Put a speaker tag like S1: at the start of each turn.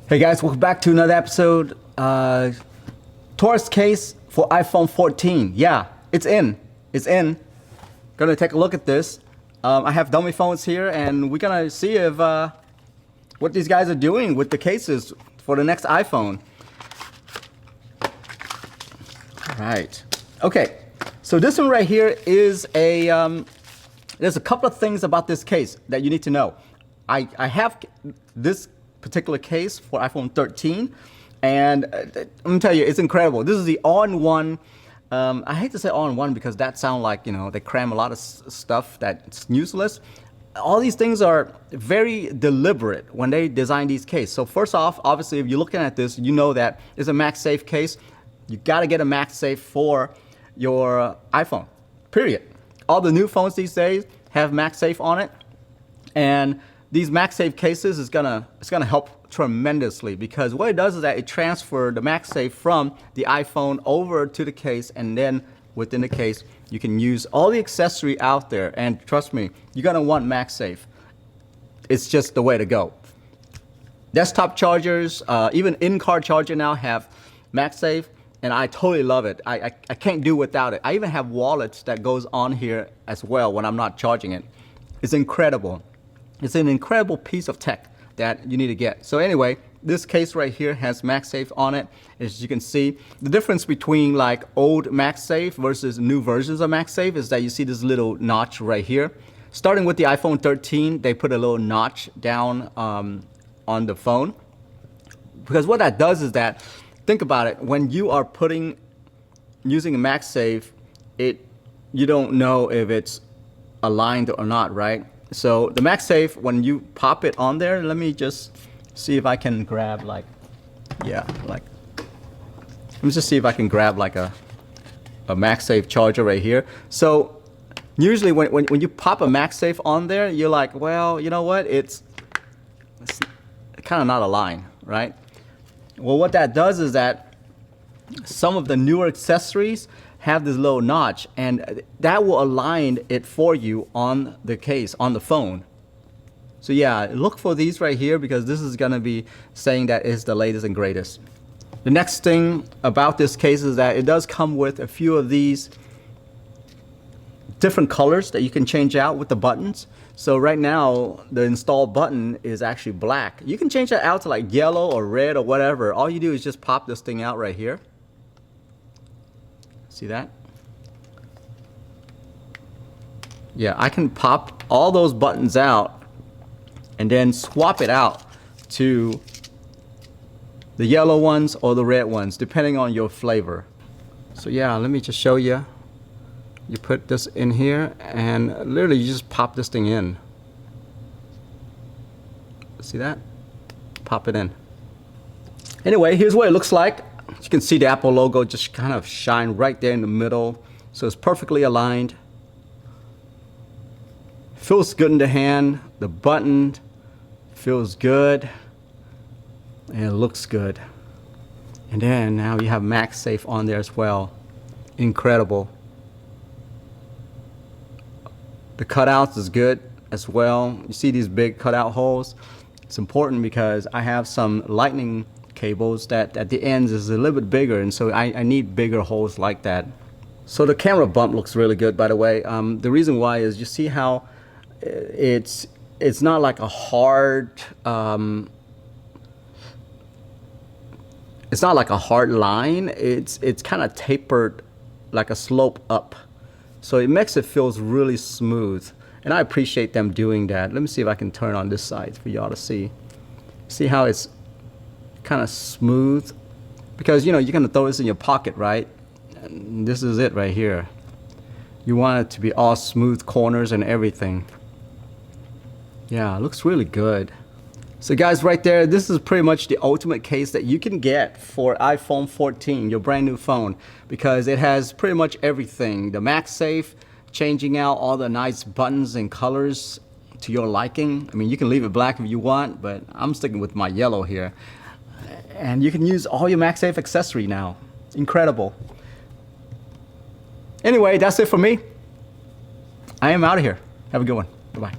S1: Hey guys, welcome back to another episode. TORRAS case for iPhone 14. Yeah, it's in. It's in. Gonna take a look at this. I have dummy phones here, and we're gonna see if what these guys are doing with the cases for the next iPhone. All right. Okay. So this one right here is a. There's a couple of things about this case that you need to know. I have this particular case for iPhone 13, and let me tell you, it's incredible. This is the all-in-one. I hate to say all-in-one because that sounds like, you know, they cram a lot of stuff that's useless. All these things are very deliberate when they design these cases. So first off, obviously, if you're looking at this, you know that it's a MagSafe case. You got to get a MagSafe for your iPhone, period. All the new phones these days have MagSafe on it, and these MagSafe cases it's gonna help tremendously, because what it does is that it transfers the MagSafe from the iPhone over to the case, and then within the case you can use all the accessory out there. And trust me, you're gonna want MagSafe. It's just the way to go. Desktop chargers, even in-car charger now have MagSafe, and I totally love it. I can't do without it. I even have wallets that goes on here as well when I'm not charging it. It's incredible. It's an incredible piece of tech that you need to get. So anyway, this case right here has MagSafe on it. As you can see, the difference between like old MagSafe versus new versions of MagSafe is that you see this little notch right here. Starting with the iPhone 13, they put a little notch down on the phone. Because what that does is that, think about it, when you are using a MagSafe, you don't know if it's aligned or not, right? So the MagSafe, when you pop it on there, let me just see if I can grab let me just see if I can grab like a MagSafe charger right here. So usually when you pop a MagSafe on there, you're like, well, you know what? It's kind of not aligned, right? Well, what that does is that some of the newer accessories have this little notch, and that will align it for you on the case, on the phone. So yeah, look for these right here, because this is gonna be saying that it's the latest and greatest. The next thing about this case is that it does come with a few of these different colors that you can change out with the buttons. So right now, the install button is actually black. You can change that out to like yellow or red or whatever. All you do is just pop this thing out right here. See that? Yeah, I can pop all those buttons out and then swap it out to the yellow ones or the red ones, depending on your flavor. So yeah, let me just show you. You put this in here, and literally you just pop this thing in. See that? Pop it in. Anyway, here's what it looks like. You can see the Apple logo just kind of shine right there in the middle. So it's perfectly aligned. Feels good in the hand. The button feels good. And it looks good. And then now you have MagSafe on there as well. Incredible. The cutouts is good as well. You see these big cutout holes? It's important because I have some lightning cables that at the ends is a little bit bigger, and so I need bigger holes like that. So the camera bump looks really good, by the way. The reason why is you see how it's not like a hard it's not like a hard line. It's kind of tapered like a slope up. So it makes it feels really smooth, and I appreciate them doing that. Let me see if I can turn on this side for y'all to see. See how it's kind of smooth, because you know you're gonna throw this in your pocket, right? And this is it right here. You want it to be all smooth corners and everything. Yeah, it looks really good. So guys, right there, this is pretty much the ultimate case that you can get for iPhone 14, your brand new phone, because it has pretty much everything. The MagSafe, changing out all the nice buttons and colors to your liking. I mean, you can leave it black if you want, but I'm sticking with my yellow here. And you can use all your MagSafe accessory now. Incredible. Anyway, that's it for me. I am out of here. Have a good one. Bye-bye.